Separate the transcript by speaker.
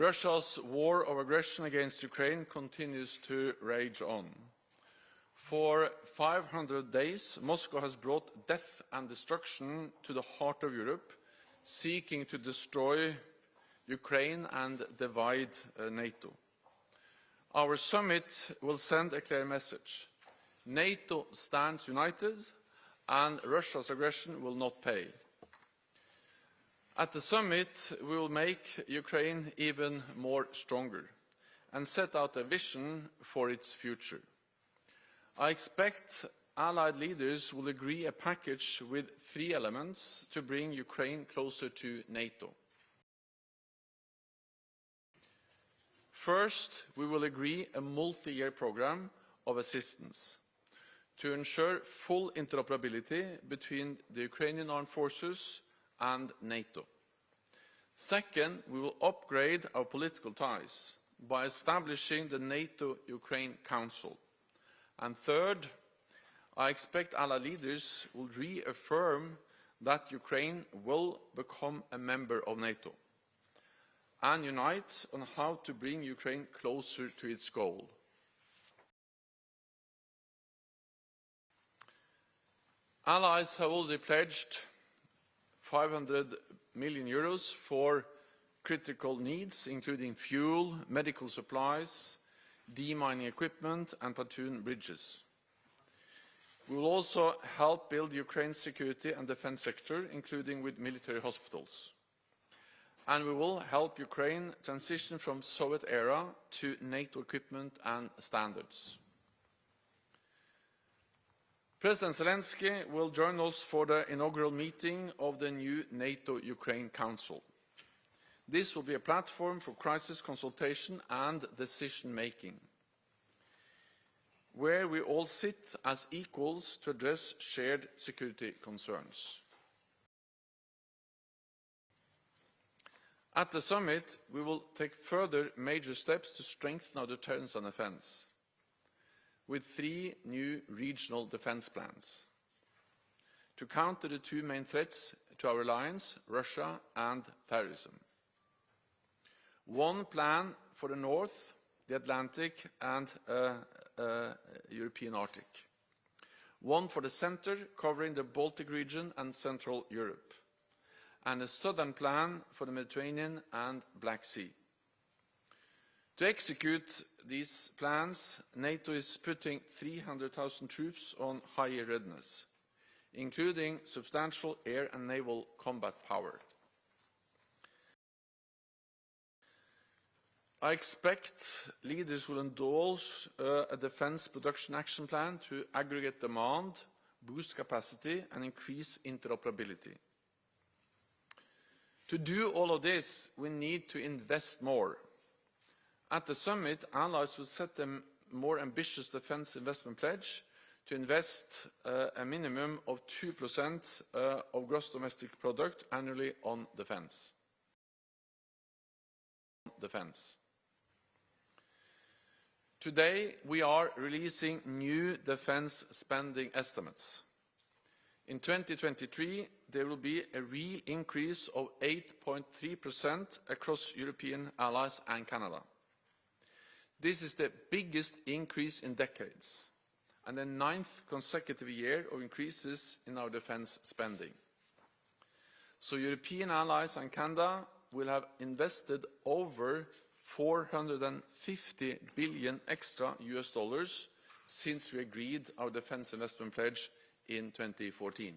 Speaker 1: Russia's war of aggression against Ukraine continues to rage on. For 500 days, Moscow has brought death and destruction to the heart of Europe, seeking to destroy Ukraine and divide NATO. Our summit will send a clear message. NATO stands united, and Russia's aggression will not pay. At the summit, we will make Ukraine even more stronger and set out a vision for its future. I expect Allied leaders will agree a package with 3 elements to bring Ukraine closer to NATO. First, we will agree a multi-year program of assistance to ensure full interoperability between the Ukrainian armed forces and NATO. Second, we will upgrade our political ties by establishing the NATO-Ukraine Council. And third, I expect Allied leaders will reaffirm that Ukraine will become a member of NATO and unite on how to bring Ukraine closer to its goal. Allies have already pledged 500 million euros for critical needs, including fuel, medical supplies, demining equipment and pontoon bridges. We will also help build Ukraine's security and defense sector, including with military hospitals. And we will help Ukraine transition from Soviet era to NATO equipment and standards. President Zelensky will join us for the inaugural meeting of the new NATO-Ukraine Council. This will be a platform for crisis consultation and decision-making, where we all sit as equals to address shared security concerns. At the summit, we will take further major steps to strengthen our deterrence and defense, with 3 new regional defense plans to counter the 2 main threats to our alliance, Russia and terrorism. 1 plan for the North, the Atlantic and European Arctic. 1 for the center, covering the Baltic region and Central Europe. And a southern plan for the Mediterranean and Black Sea. To execute these plans, NATO is putting 300,000 troops on higher readiness, including substantial air and naval combat power. I expect leaders will endorse a defense production action plan to aggregate demand, boost capacity and increase interoperability. To do all of this, we need to invest more. At the summit, allies will set a more ambitious defense investment pledge to invest a minimum of 2% of gross domestic product annually on defense. Today, we are releasing new defense spending estimates. In 2023, there will be a real increase of 8.3% across European allies and Canada. This is the biggest increase in decades, and the 9th consecutive year of increases in our defense spending. So European allies and Canada will have invested over 450 billion extra US dollars since we agreed our defense investment pledge in 2014.